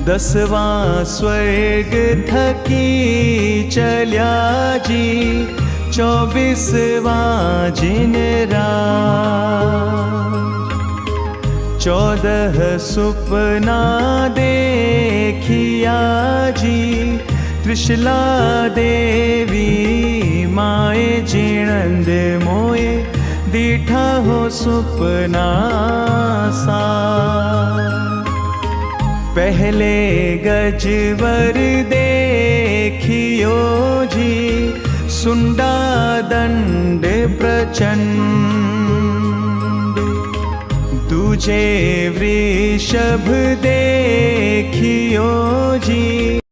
दसवां स्वर्ग थकी चल्या जी 24वां जिन राज 14 सुपना देखिया जी त्रिशला देवी माए जिणंद मोए दीठा हो सुपना सा पहले गजवर देखियो जी सुंडा दंड प्रचंड दूजे वृषभ देखियो जी